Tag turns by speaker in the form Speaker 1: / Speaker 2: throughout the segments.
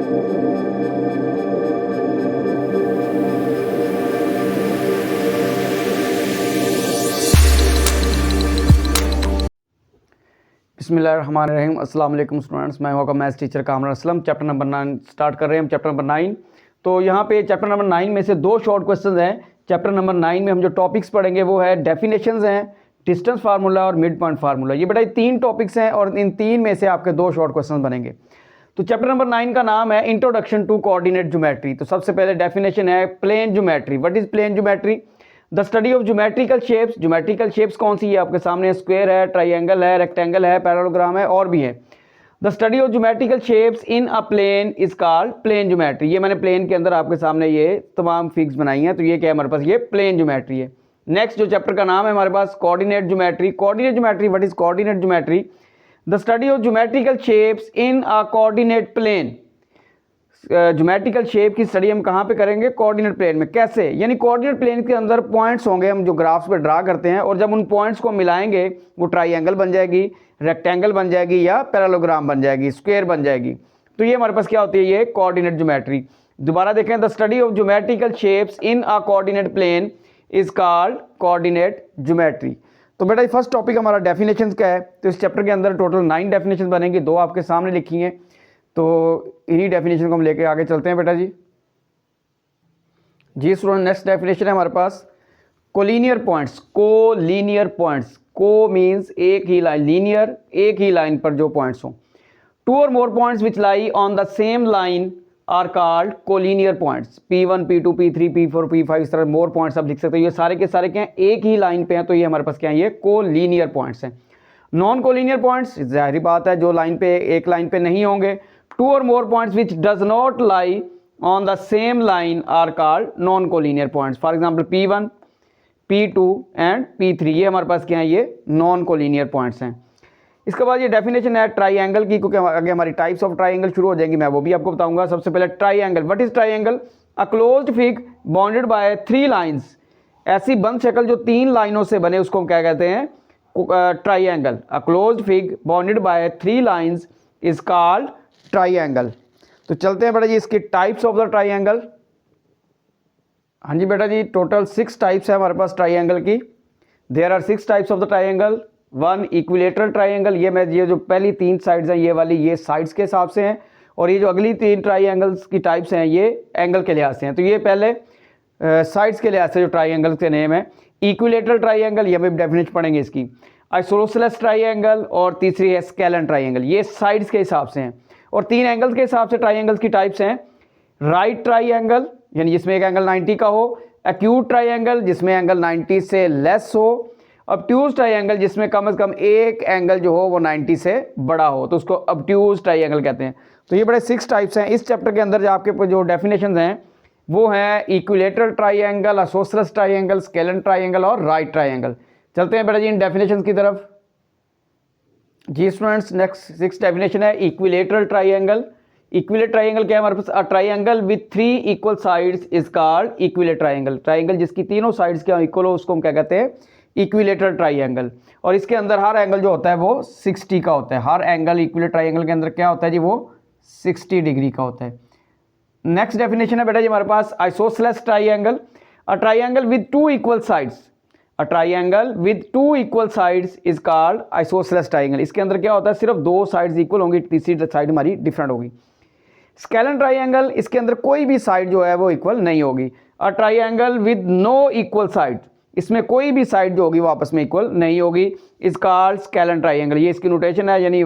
Speaker 1: बिस्मिल्लाहिर्रहमानिर्रहीम। अस्सलाम वालेकुम स्टूडेंट्स, मैं हूं maths teacher Kamran Aslam. Chapter number 9 start कर रहे हैं हम। चैप्टर नंबर 9, तो यहाँ पे चैप्टर नंबर 9 में से 2 शॉर्ट क्वेश्चंस हैं। चैप्टर नंबर 9 में हम जो टॉपिक्स पढ़ेंगे वो है डेफिनेशंस हैं, डिस्टेंस फार्मूला और मिड पॉइंट फार्मूला। ये बेटा 3 टॉपिक्स हैं और इन 3 में से आपके 2 शॉर्ट क्वेश्चन बनेंगे। तो चैप्टर नंबर 9 का नाम है इंट्रोडक्शन टू कोऑर्डिनेट ज्योमेट्री। तो सबसे पहले डेफिनेशन है plane geometry. What is plane geometry? The study of geometrical shapes. Geometrical shapes कौन सी है आपके सामने? स्क्वायर है, ट्राइंगल है, रेक्टेंगल है, पैरेललोग्राम है और भी है। The study of geometrical shapes in a plane is called plane geometry. ये मैंने प्लेन के अंदर आपके सामने ये तमाम फिग्स बनाई हैं, तो ये क्या है हमारे पास? ये प्लेन ज्योमेट्री है। नेक्स्ट जो चैप्टर का नाम है हमारे पास coordinate geometry. Coordinate geometry, what is coordinate geometry? The study of geometrical shapes in a coordinate plane. Geometrical shape की स्टडी हम कहाँ पे करेंगे? कोऑर्डिनेट प्लेन में। कैसे? यानी कोऑर्डिनेट प्लेन के अंदर पॉइंट्स होंगे, हम जो ग्राफ्स पे ड्रा करते हैं, और जब उन पॉइंट्स को मिलाएंगे वो ट्राइंगल बन जाएगी, रेक्टेंगल बन जाएगी या पैरेललोग्राम बन जाएगी, स्क्वायर बन जाएगी। तो ये हमारे पास क्या होती है? ये कोऑर्डिनेट ज्योमेट्री। दोबारा देखें, the study of geometrical shapes in a coordinate plane is called coordinate geometry. तो बेटा फर्स्ट टॉपिक हमारा डेफिनेशन का है। तो इस चैप्टर के अंदर टोटल 9 डेफिनेशन बनेंगी, 2 आपके सामने लिखी हैं। तो इन्हीं डेफिनेशन को हम लेके आगे चलते हैं बेटा जी। स्टूडेंट, नेक्स्ट डेफिनेशन है हमारे पास कोलिनियर पॉइंट्स। कोलिनियर पॉइंट्स, को मीन्स एक ही लाइन, लीनियर एक ही लाइन पर जो पॉइंट्स हों। 2 और more points which lie on the same line are called collinear points. P1, P2, P3, P4, P5, इस तरह मोर पॉइंट्स आप लिख सकते हो। ये सारे के सारे क्या हैं? एक ही लाइन पे हैं, तो ये हमारे पास क्या है? ये कोलिनियर पॉइंट्स हैं। नॉन कोलिनियर पॉइंट्स, जाहिर बात है, जो लाइन पे एक लाइन पे नहीं होंगे। 2 or more points which does not lie on the same line are called non-collinear points. For example, P1, P2 and P3, ये हमारे पास क्या है? ये non-collinear points हैं। इसके बाद ये डेफिनेशन है ट्राइंगल की, क्योंकि आगे हमारी टाइप्स ऑफ ट्राइंगल शुरू हो जाएंगी, मैं वो भी आपको बताऊंगा। सबसे पहले triangle. What is triangle? A closed fig bounded by 3 lines. ऐसी बंद शक्ल जो 3 लाइनों से बने उसको हम क्या कहते हैं? Triangle. A closed fig bounded by 3 lines is called triangle. तो चलते हैं बेटा जी इसकी टाइप्स ऑफ द ट्राइंगल। हाँ जी बेटा जी, टोटल 6 टाइप्स है हमारे पास ट्राइंगल की। There are 6 types of the triangle. 1 equilateral triangle, ये जो पहली 3 साइड्स हैं ये वाली, ये साइड्स के हिसाब से हैं, और ये जो अगली 3 ट्राइंगल्स की टाइप्स हैं ये एंगल के लिहाज से हैं। तो ये पहले साइड्स के लिहाज से जो ट्राइंगल्स के नेम है इक्विलेटरल ट्राइंगल, ये हम डेफिनेशन पढ़ेंगे इसकी। आइसोसेलेस ट्राइंगल, और तीसरी है स्केलन ट्राइंगल। ये साइड्स के हिसाब से हैं, और 3 एंगल्स के हिसाब से ट्राइंगल्स की टाइप्स हैं। राइट ट्राइंगल, यानी जिसमें एक एंगल 90 का हो। एक्यूट ट्राइंगल, जिसमें एंगल 90 से लेस हो। ऑब्ट्यूज ट्राइंगल, जिसमें कम से कम एक एंगल जो हो वो 90 से बड़ा हो, तो उसको ऑब्ट्यूज ट्राइंगल कहते हैं। तो ये बड़े 6 टाइप्स हैं। इस चैप्टर के अंदर जो आपके जो डेफिनेशन हैं वो हैं equilateral triangle, isosceles triangle, scalene triangle और राइट ट्राइंगल। चलते हैं बेटा जी इन डेफिनेशन की तरफ। जी स्टूडेंट्स, नेक्स्ट 6 डेफिनेशन है इक्विलेटरल ट्राइंगल। इक्विलेटरल ट्राइंगल क्या है हमारे पास? A triangle with 3 equal sides is called equilateral triangle. Triangle जिसकी तीनों साइड्स क्या इक्वल हो उसको हम क्या कहते हैं? Equilateral triangle. और इसके अंदर हर एंगल जो होता है वो 60 का होता है। हर एंगल इक्विलेटरल ट्राइंगल के अंदर क्या होता है जी? वो 60 डिग्री का होता है। नेक्स्ट डेफिनेशन है बेटा जी हमारे पास isosceles triangle. A triangle with 2 equal sides. A triangle with 2 equal sides is called isosceles triangle. इसके अंदर क्या होता है? सिर्फ 2 साइड्स इक्वल होंगी, तीसरी साइड हमारी डिफरेंट होगी। स्केलन ट्राइंगल, इसके अंदर कोई भी साइड जो है वो इक्वल नहीं होगी। A triangle with no equal side, इसमें कोई भी साइड जो होगी वो आपस में इक्वल नहीं होगी, इज कॉल्ड स्केलन ट्राइंगल। ये इसकी नोटेशन है, यानी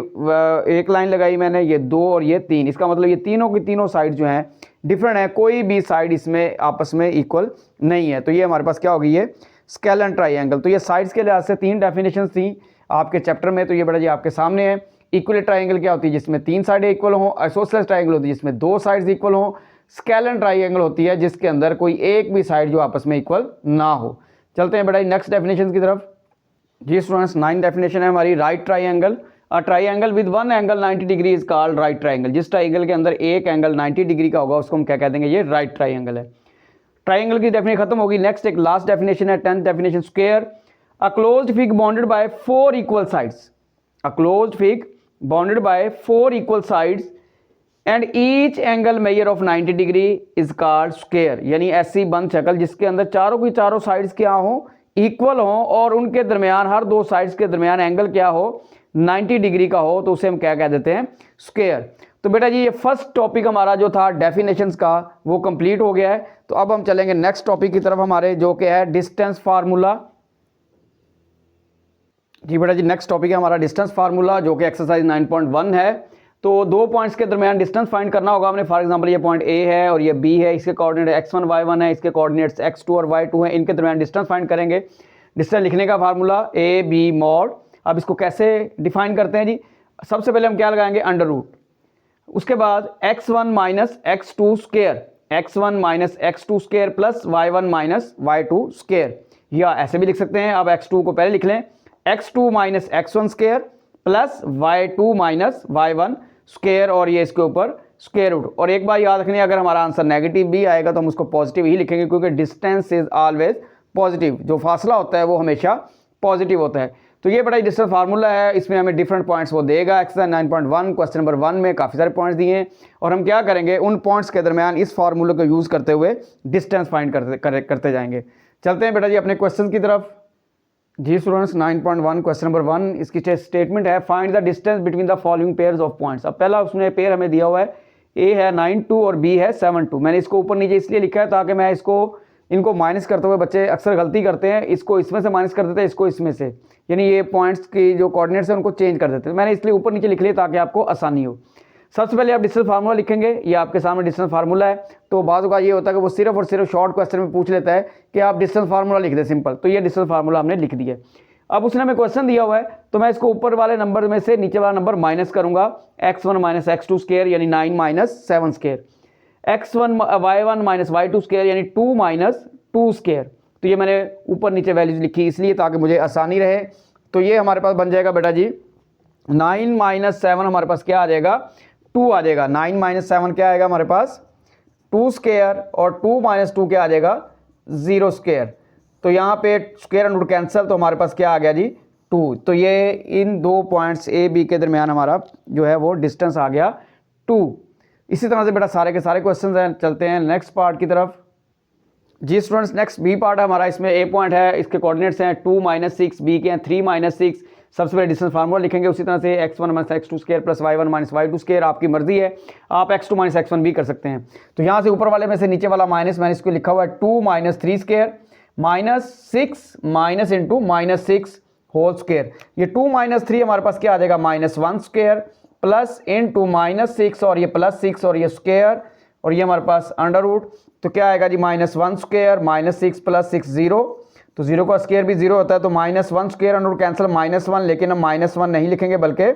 Speaker 1: एक लाइन लगाई मैंने, ये 2 और ये 3, इसका मतलब ये तीनों की तीनों साइड जो हैं डिफरेंट है, कोई भी साइड इसमें आपस में इक्वल नहीं है। तो ये हमारे पास क्या होगी? ये स्केलन ट्राइंगल। तो ये साइड्स के लिहाज से 3 डेफिनेशन थी आपके चैप्टर में, तो ये बड़ा जी आपके सामने है। इक्विलेटरल ट्राइंगल क्या होती है? जिसमें 3 साइडें इक्वल हों। आइसोसेलेस ट्राइंगल होती है जिसमें 2 साइड्स इक्वल हों। स्केलन ट्राइंगल होती है जिसके अंदर कोई एक भी साइड जो आपस में इक्वल ना हो। चलते हैं बेटा नेक्स्ट डेफिनेशन की तरफ। जी स्टूडेंट्स, 9 डेफिनेशन है हमारी। Right triangle. A triangle with 1 angle 90 degree is called right triangle. जिस ट्राइंगल के अंदर एक एंगल 90 डिग्री का होगा उसको हम क्या कह देंगे? ये राइट ट्राइंगल है। ट्राइंगल की डेफिनेशन खत्म होगी। नेक्स्ट एक लास्ट डेफिनेशन है 10th definition, square. A closed fig bounded by 4 equal sides. A closed fig bounded by 4 equal sides and each angle measure of 90 degree is called square, यानी ऐसी बंद शक्ल जिसके अंदर चारों की चारों साइड्स क्या हो, इक्वल हो, और उनके दरमियान हर दो साइड्स के दरमियान एंगल क्या हो, 90 डिग्री का हो, तो उसे हम क्या कह देते हैं, स्क्वायर। तो बेटा जी ये फर्स्ट टॉपिक हमारा जो था डेफिनेशंस का वो कंप्लीट हो गया है। तो अब हम चलेंगे नेक्स्ट टॉपिक की तरफ हमारे, जो कि है डिस्टेंस फार्मूला। जी बेटा जी नेक्स्ट टॉपिक है हमारा डिस्टेंस फार्मूला, जो कि एक्सरसाइज 9.1 है। तो दो पॉइंट्स के दरमियान डिस्टेंस फाइंड करना होगा हमने। फॉर एग्जांपल ये पॉइंट ए है और ये बी है, इसके कोऑर्डिनेट x1 y1 है, इसके कोऑर्डिनेट्स x2 और y2 है, इनके दरमियान डिस्टेंस फाइंड करेंगे। डिस्टेंस लिखने का फार्मूला ए बी मॉड। अब इसको कैसे डिफाइन करते हैं जी, सबसे पहले हम क्या लगाएंगे, अंडर रूट, उसके बाद x1 minus x2 square, x1 minus x2 square plus y1 minus y2 square, या ऐसे भी लिख सकते हैं। अब x2 को पहले लिख लें, x2 minus x1 square plus y2 minus y1 square, और ये इसके ऊपर स्क्वायर रूट। और एक बार याद रखनी, अगर हमारा आंसर नेगेटिव भी आएगा तो हम उसको पॉजिटिव ही लिखेंगे, क्योंकि डिस्टेंस इज ऑलवेज पॉजिटिव, जो फासला होता है वो हमेशा पॉजिटिव होता है। तो ये बड़ा डिस्टेंस फार्मूला है, इसमें हमें डिफरेंट पॉइंट्स वो देगा। एक्सरसाइज 9.1 क्वेश्चन नंबर 1 में काफ़ी सारे पॉइंट्स दिए हैं, और हम क्या करेंगे, उन पॉइंट्स के दरमियान इस फार्मूले को यूज़ करते हुए डिस्टेंस फाइंड करते जाएंगे। चलते हैं बेटा जी अपने क्वेश्चन की तरफ। जी स्टूडेंट्स 9.1 क्वेश्चन नंबर 1, इसकी स्टेटमेंट है find the distance between the following pairs of points. अब पहला उसमें पेयर हमें दिया हुआ है, ए है 9 2 और बी है 7 2। मैंने इसको ऊपर नीचे इसलिए लिखा है ताकि मैं इनको माइनस करते हुए, बच्चे अक्सर गलती करते हैं, इसको इसमें से माइनस कर देते हैं, इसको इसमें से, यानी ये पॉइंट्स की जो कोऑर्डिनेट्स हैं उनको चेंज कर देते हैं। मैंने इसलिए ऊपर नीचे लिख लिया ताकि आपको आसानी हो। सबसे पहले आप डिस्टेंस फार्मूला लिखेंगे, ये आपके सामने डिस्टेंस फार्मूला है। तो बाज़ का ये होता है कि वो सिर्फ और सिर्फ शॉर्ट क्वेश्चन में पूछ लेता है कि आप डिस्टेंस फार्मूला लिख दें सिंपल, तो ये डिस्टेंस फार्मूला हमने लिख दिया। अब उसने हमें क्वेश्चन दिया हुआ है, तो मैं इसको ऊपर वाले नंबर में से नीचे वाला नंबर माइनस करूंगा, x1 माइनस x2 स्क्वायर यानी 9 minus 7 square, x1 y1 minus y2 square यानी 2 माइनस 2 स्क्वायर। तो ये मैंने ऊपर नीचे वैल्यूज लिखी इसलिए ताकि मुझे आसानी रहे। तो ये हमारे पास बन जाएगा बेटा जी 9 माइनस 7, हमारे पास क्या आ जाएगा, 2 आ जाएगा। 9 माइनस 7 क्या आएगा हमारे पास, 2 स्क्वायर, और 2 माइनस 2 क्या आ जाएगा, 0 स्क्वायर। तो यहाँ पे स्क्वायर एंड रूट कैंसिल, तो हमारे पास क्या आ गया जी 2। तो ये इन दो पॉइंट्स ए बी के दरमियान हमारा जो है वो डिस्टेंस आ गया 2। इसी तरह से बेटा सारे के सारे क्वेश्चन हैं। चलते हैं नेक्स्ट पार्ट की तरफ। जी स्टूडेंट्स नेक्स्ट बी पार्ट है हमारा, इसमें ए पॉइंट है, इसके कोऑर्डिनेट्स हैं 2 माइनस 6, बी के हैं 3 माइनस 6। सबसे पहले डिस्टेंस फार्मूला लिखेंगे, उसी तरह से x1 minus x2 square plus y1 minus y2 square. आपकी मर्जी है, आप x2 माइनस x1 भी कर सकते हैं। तो यहाँ से ऊपर वाले में से नीचे वाला माइनस, मैंने इसको लिखा हुआ है 2 minus 3 square minus 6 minus into minus 6 whole square. ये 2 माइनस 3 हमारे पास क्या आ जाएगा, minus 1 square plus into minus 6, और ये प्लस 6 और ये स्क्वायर, और ये हमारे पास अंडर रूट। तो क्या आएगा जी माइनस 1 स्क्वायर माइनस 6 प्लस 6 0, तो 0 का स्क्वायर भी 0 होता है, तो minus 1 square under root cancel minus 1। लेकिन हम माइनस 1 नहीं लिखेंगे बल्कि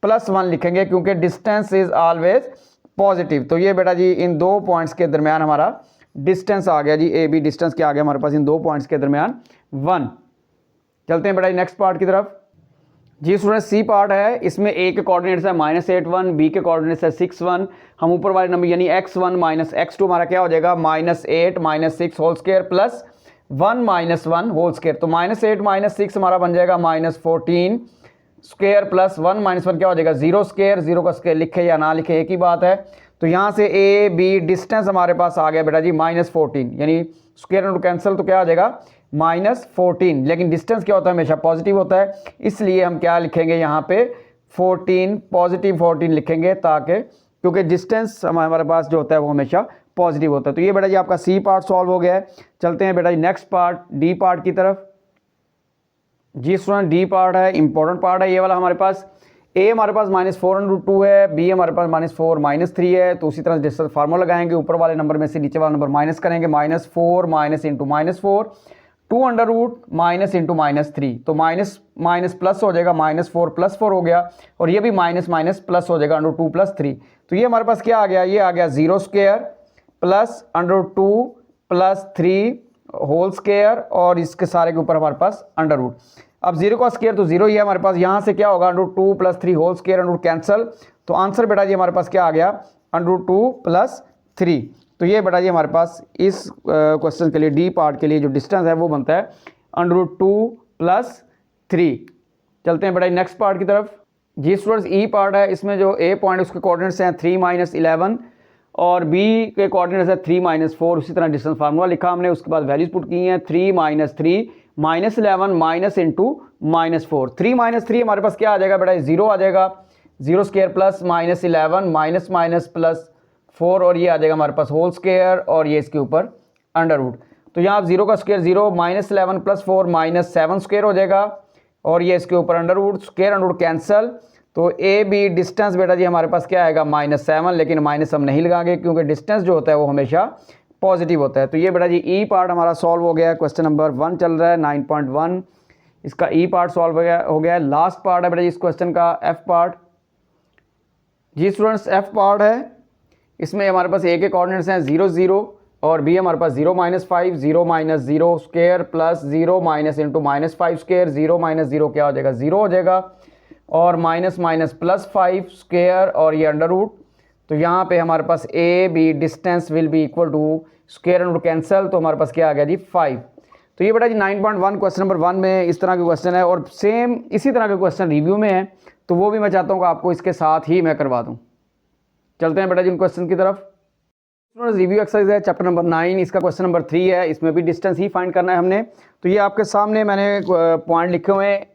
Speaker 1: प्लस 1 लिखेंगे, क्योंकि डिस्टेंस इज ऑलवेज पॉजिटिव। तो ये बेटा जी इन दो पॉइंट्स के दरमियान हमारा डिस्टेंस आ गया जी, ए बी डिस्टेंस क्या आ गया हमारे पास इन दो पॉइंट्स के दरमियान 1। चलते हैं बेटा नेक्स्ट पार्ट की तरफ। जी स्टूडेंट सी पार्ट है, इसमें ए के कोऑर्डिनेट्स है -8 1, बी के कोऑर्डिनेट्स है 6 1। हम ऊपर वाले नंबर यानी x1 माइनस x2 हमारा क्या हो जाएगा, -8 minus 6 whole square plus 1 minus 1 whole square. तो -8 माइनस 6 हमारा बन जाएगा -14 स्क्वायर प्लस 1 माइनस 1 क्या हो जाएगा 0 स्क्वायर। 0 का स्क्वायर लिखे या ना लिखे एक ही बात है। तो यहाँ से ए बी डिस्टेंस हमारे पास आ गया बेटा जी -14, यानी स्क्वायर रूट कैंसिल, तो क्या आ जाएगा -14। लेकिन डिस्टेंस क्या होता है, हमेशा पॉजिटिव होता है, इसलिए हम क्या लिखेंगे यहाँ पे 14 पॉजिटिव 14 लिखेंगे, ताकि क्योंकि डिस्टेंस हमारे पास जो होता है वो हमेशा पॉजिटिव होता है। तो ये बेटा जी आपका सी पार्ट सॉल्व हो गया है। चलते हैं बेटा जी नेक्स्ट पार्ट डी पार्ट की तरफ। जी स्टूडेंट डी पार्ट है, इंपॉर्टेंट पार्ट है ये वाला। हमारे पास ए हमारे पास -4√2 है, बी हमारे पास -4 -3 है। तो उसी तरह डिस्टेंस फार्मूला लगाएंगे, ऊपर वाले नंबर में से नीचे वाला नंबर माइनस करेंगे, -4 minus into -4 2 under root minus into -3। तो माइनस माइनस प्लस हो जाएगा, -4 + 4 हो गया, और ये भी माइनस माइनस प्लस हो जाएगा √2 + 3। तो ये हमारे पास क्या आ गया, ये आ गया 0 स्क्वायर प्लस √2 + 3 होल स्क्वायर, और इसके सारे के ऊपर हमारे पास अंडर रूट। अब 0 का स्क्वायर तो 0 ही है हमारे पास, यहाँ से क्या होगा √2 + 3 whole square under root cancel. तो आंसर बेटा जी हमारे पास क्या आ गया √2 + 3। तो ये बेटा जी हमारे पास इस क्वेश्चन के लिए डी पार्ट के लिए जो डिस्टेंस है वो बनता है √2 + 3। चलते हैं बेटा नेक्स्ट पार्ट की तरफ। जी स्टूडेंट्स ई पार्ट है, इसमें जो ए पॉइंट उसके कोऑर्डिनेट्स हैं 3-11 और बी के कोऑर्डिनेट्स है 3-4। उसी तरह डिस्टेंस फार्मूला लिखा हमने, उसके बाद वैल्यूज पुट की हैं 3-3 -11 माइनस इंटू -4। 3 - 3 हमारे पास क्या आ जाएगा बेटा, 0 आ जाएगा, 0 square plus -11 minus minus plus 4 और ये आ जाएगा हमारे पास होल स्क्वायर और ये इसके ऊपर अंडर रूट। तो यहाँ 0 का स्क्वायर 0 -11 + 4 -7 स्क्वायर हो जाएगा और ये इसके ऊपर under root, square under root cancel. तो ए बी डिस्टेंस बेटा जी हमारे पास क्या आएगा -7, लेकिन माइनस हम नहीं लगाएंगे क्योंकि डिस्टेंस जो होता है वो हमेशा पॉजिटिव होता है। तो ये बेटा जी ई पार्ट हमारा सॉल्व हो गया है। क्वेश्चन नंबर 1 चल रहा है 9.1, इसका ई पार्ट सॉल्व हो गया है। लास्ट पार्ट है बेटा जी इस क्वेश्चन का एफ पार्ट। जी स्टूडेंट्स एफ पार्ट है, इसमें हमारे पास ए के कोऑर्डिनेट्स हैं 0 0 और बी हमारे पास 0 - 5 0 - 0 square plus 0 minus into -5 square, 0 - 0 क्या हो जाएगा 0 हो जाएगा और माइनस माइनस प्लस 5 स्क्वायर और ये अंडर रूट। तो यहाँ पे हमारे पास A B distance will be equal to square under cancel, तो हमारे पास क्या आ गया जी 5। तो ये बेटा जी 9.1 क्वेश्चन नंबर 1 में इस तरह के क्वेश्चन है और सेम इसी तरह के क्वेश्चन रिव्यू में है, तो वो भी मैं चाहता हूँ कि आपको इसके साथ ही मैं करवा दूँ। चलते हैं बेटा जी उन क्वेश्चन की तरफ। रिव्यू एक्सरसाइज है चैप्टर नंबर 9, इसका क्वेश्चन नंबर 3 है, इसमें भी डिस्टेंस ही फाइंड करना है हमने। तो ये आपके सामने मैंने पॉइंट लिखे हुए हैं।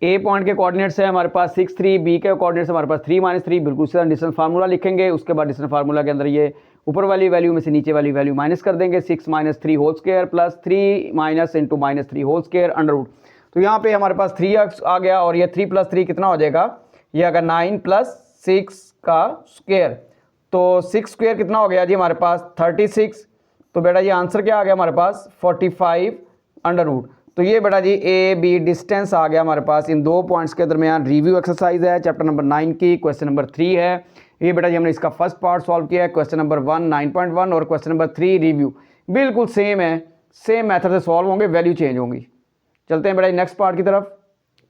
Speaker 1: ए पॉइंट के कोऑर्डिनेट्स है हमारे पास 6 3, बी के कोऑर्डिनेट्स हमारे पास 3 - 3, बिल्कुल सीधा डिस्टेंस फार्मूला लिखेंगे। उसके बाद डिस्टेंस फार्मूला के अंदर ये ऊपर वाली वैल्यू में से नीचे वाली वैल्यू माइनस कर देंगे, 6 - 3 whole square plus 3 minus into -3 whole square under root. तो यहाँ पे हमारे पास 3 आ गया और ये 3 + 3 कितना हो जाएगा, ये अगर 9 + 6 का स्क्वायर, तो 6 स्क्वायर कितना हो गया जी हमारे पास 36। तो बेटा ये आंसर क्या आ गया हमारे पास 45 अंडर रूट। तो ये बेटा जी ए बी डिस्टेंस आ गया हमारे पास इन दो पॉइंट्स के दरमियान। रिव्यू एक्सरसाइज है चैप्टर नंबर 9 की, क्वेश्चन नंबर 3 है। ये बेटा जी हमने इसका फर्स्ट पार्ट सॉल्व किया है, क्वेश्चन नंबर 1 9.1 और क्वेश्चन नंबर 3 रिव्यू बिल्कुल सेम है, सेम मेथड से सॉल्व होंगे, वैल्यू चेंज होंगी। चलते हैं बेटा नेक्स्ट पार्ट की तरफ।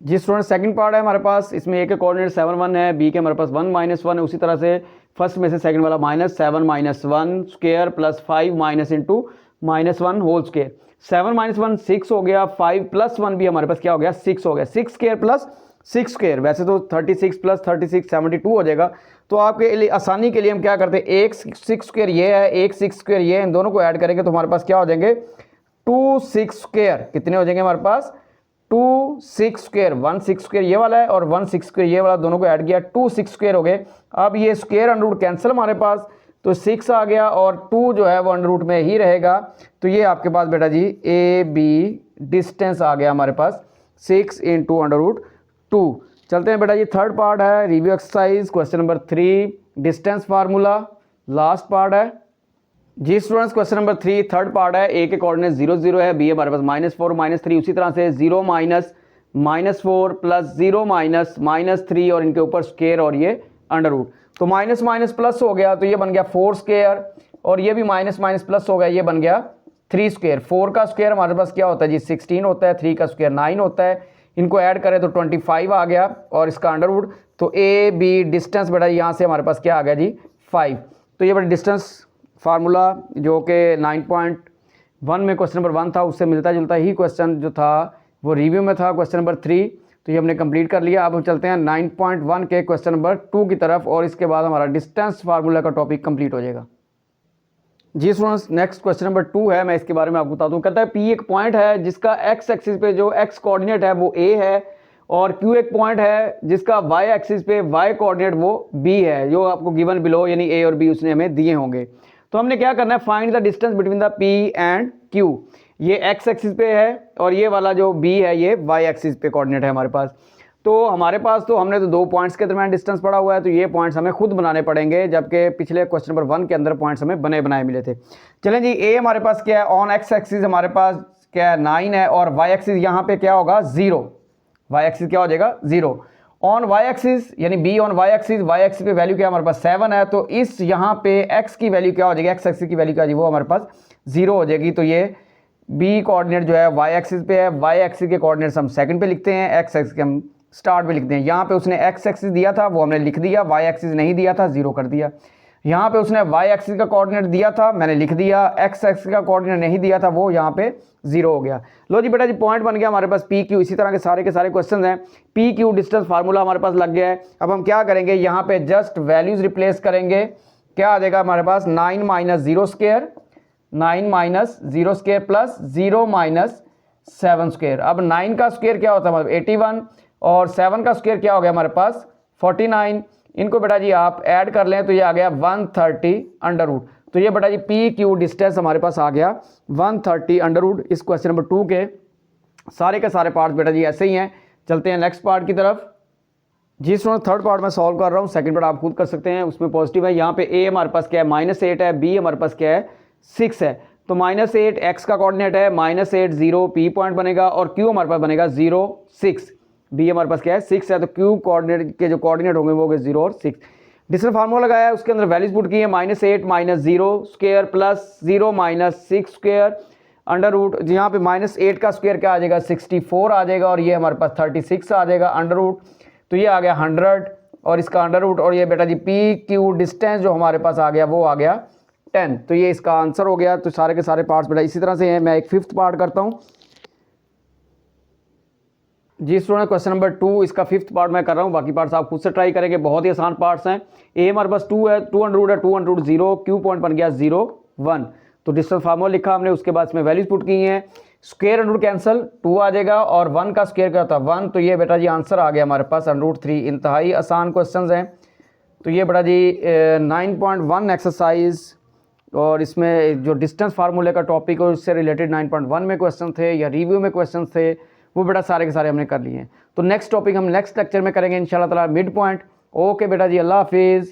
Speaker 1: जी स्टूडेंट सेकंड पार्ट है हमारे पास, इसमें ए के कोऑर्डिनेट 7 1 है, बी के हमारे पास 1 - 1 है। उसी तरह से फर्स्ट में से सेकंड वाला -7 - 1 square plus 5 minus into -1 whole square. 7 - 1 6 हो गया, 5 + 1 भी हमारे पास क्या हो गया 6 हो गया, 6 स्क्वायर प्लस 6 स्क्वायर, वैसे तो 36 + 36 72 हो जाएगा। तो आपके लिए आसानी के लिए हम क्या करते हैं, एक 6 स्क्वायर ये है, एक 6 स्क्वायर ये है, इन दोनों को ऐड करेंगे तो हमारे पास क्या हो जाएंगे 2 6 स्क्वायर, कितने हो जाएंगे हमारे पास 2 6 स्क्वायर, 1 6 स्क्वायर ये वाला है और 1 6 स्क्वायर ये वाला, दोनों को ऐड किया 2 6 स्क्वायर हो गए। अब ये स्क्वायर अंडर रूट कैंसिल हमारे पास, तो 6 आ गया और 2 जो है वो अंडर रूट में ही रहेगा। तो ये आपके पास बेटा जी ए बी डिस्टेंस आ गया हमारे पास 6 × √2। चलते हैं बेटा जी थर्ड पार्ट है review exercise question number 3 distance formula, last part है। जी students question number 3 third part है। ए के कोऑर्डिनेट 0 0 है, बी हमारे पास -4 -3, उसी तरह से 0 -4 प्लस 0 -3 और इनके ऊपर स्क्वायर और ये अंडर रूट। तो माइनस माइनस प्लस हो गया तो ये बन गया 4 स्क्वायर और ये भी माइनस माइनस प्लस हो गया, ये बन गया 3 स्क्वायर। 4 का स्क्वायर हमारे पास क्या होता है जी 16 होता है, 3 का स्क्वायर 9 होता है, इनको ऐड करें तो 25 आ गया और इसका अंडर रूट। तो ए बी डिस्टेंस बेटा यहाँ से हमारे पास क्या आ गया जी 5। तो ये बेटा डिस्टेंस फार्मूला जो कि 9.1 में क्वेश्चन नंबर 1 था उससे मिलता जुलता ही क्वेश्चन जो था वो रिव्यू में था क्वेश्चन नंबर 3। तो ये हमने कंप्लीट कर लिया। अब हम चलते हैं 9.1 के क्वेश्चन नंबर 2 की तरफ और इसके बाद हमारा डिस्टेंस फार्मूला का टॉपिक कंप्लीट हो जाएगा। जी स्टूडेंट्स नेक्स्ट क्वेश्चन नंबर 2 है, मैं इसके बारे में आपको बता दूं। कहता है पी एक पॉइंट है जिसका एक्स एक्सिस पे जो एक्स कोऑर्डिनेट है वो ए है और क्यू एक पॉइंट है जिसका वाई एक्सिस पे वाई कोऑर्डिनेट वो बी है, जो आपको गिवन बिलो यानी ए और बी उसने हमें दिए होंगे। तो हमने क्या करना है, find the distance between the P and Q. ये एक्स एक्सिस पे है और ये वाला जो बी है ये वाई एक्सिस पे कोऑर्डिनेट है हमारे पास। तो हमारे पास तो हमने तो 2 पॉइंट्स के दरमियान डिस्टेंस पड़ा हुआ है, तो ये पॉइंट्स हमें खुद बनाने पड़ेंगे, जबकि पिछले क्वेश्चन नंबर 1 के अंदर पॉइंट्स हमें बने बनाए मिले थे। चलें जी, ए हमारे पास क्या है, ऑन एक्स एक्सिस हमारे पास क्या है 9 है और वाई एक्सिस यहाँ पे क्या होगा 0, वाई एक्सिस क्या हो जाएगा 0। ऑन वाई एक्सिस यानी बी ऑन वाई एक्सिस पे वैल्यू क्या हमारे पास 7 है, तो इस यहाँ पे एक्स की वैल्यू क्या हो जाएगी, एक्स एक्सिस की वैल्यू क्या हो जाएगी वो हमारे पास 0 हो जाएगी। तो ये बी कोऑर्डिनेट जो है वाई एक्सिस पे है, वाई एक्सिस के कोऑर्डिनेट्स हम सेकंड पे लिखते हैं, एक्स एक्सिस के हम स्टार्ट पे लिखते हैं। यहाँ पे उसने एक्स एक्सिस दिया था वो हमने लिख दिया, वाई एक्सिस नहीं दिया था 0 कर दिया। यहाँ पे उसने y एक्सिस का कोऑर्डिनेट दिया था, मैंने लिख दिया, x एक्सिस का कोऑर्डिनेट नहीं दिया था, वो यहाँ पे 0 हो गया। लो जी बेटा जी, पॉइंट बन गया हमारे पास पी क्यू। इसी तरह के सारे क्वेश्चन हैं। पी क्यू डिस्टेंस फार्मूला हमारे पास लग गया है। अब हम क्या करेंगे, यहाँ पे जस्ट वैल्यूज रिप्लेस करेंगे। क्या आ जाएगा हमारे पास, 9 minus 0 square, 9 minus 0 square plus 0 minus 7 square. अब 9 का स्क्वायर क्या होता है हमारे 81 और 7 का स्क्वायर क्या हो गया हमारे पास 49। इनको बेटा जी आप ऐड कर लें तो ये आ गया 130 अंडर रूट। तो ये बेटा जी पी क्यू डिस्टेंस हमारे पास आ गया 130 अंडर रूट। इस क्वेश्चन नंबर 2 के सारे पार्ट बेटा जी ऐसे ही हैं। चलते हैं नेक्स्ट पार्ट की तरफ। जिस थर्ड पार्ट में सॉल्व कर रहा हूँ, सेकंड पार्ट आप खुद कर सकते हैं, उसमें पॉजिटिव है। यहाँ पे ए हमारे पास क्या है -8 है, बी हमारे पास क्या है 6 है। तो -8 एक्स का कोऑर्डिनेट है, -8 0 पी पॉइंट बनेगा और क्यू हमारे पास बनेगा 0 6। बी हमारे पास क्या है 6 है, तो क्यू कोऑर्डिनेट के जो कोऑर्डिनेट होंगे वो होंगे 0 और 6। डिस्टेंस फार्मूला लगाया है, उसके अंदर वैल्यूज पुट की है, -8 minus 0 square plus 0 minus 6 square under root. यहाँ पे -8 का स्क्वायर क्या आ जाएगा 64 आ जाएगा और ये हमारे पास 36 आ जाएगा अंडर रूट। तो ये आ गया 100 और इसका अंडर रूट, और ये बेटा जी पी क्यू डिस्टेंस जो हमारे पास आ गया वो आ गया 10। तो ये इसका आंसर हो गया। तो सारे के सारे पार्ट्स बेटा इसी तरह से हैं। मैं एक फिफ्थ पार्ट करता हूँ जी स्टूडेंट। क्वेश्चन नंबर 2 इसका फिफ्थ पार्ट मैं कर रहा हूँ, बाकी पार्ट्स आप खुद से ट्राई करेंगे, बहुत ही आसान पार्ट्स हैं। ए हमारे पास 2 है, 2 अंडर रूट है, 2 अंडर रूट 0, क्यू पॉइंट बन गया 0 1। तो डिस्टेंस फार्मूला लिखा हमने, उसके बाद इसमें वैल्यूज पुट की हैं। स्क्वायर अंडर रूट कैंसिल, 2 आ जाएगा और 1 का स्क्वायर क्या होता है 1। तो ये बेटा जी आंसर आ गया हमारे पास अंडर रूट 3। इंतहाई आसान क्वेश्चन हैं। तो ये बेटा जी 9.1 एक्सरसाइज, और इसमें जो डिस्टेंस फार्मूले का टॉपिक है उससे रिलेटेड 9.1 में क्वेश्चन थे या रिव्यू में क्वेश्चन थे, वो बेटा सारे के सारे हमने कर लिए हैं। तो नेक्स्ट टॉपिक हम नेक्स्ट लेक्चर में करेंगे इंशाल्लाह ताला, मिड पॉइंट। ओके बेटा जी, अल्लाह हाफिज़।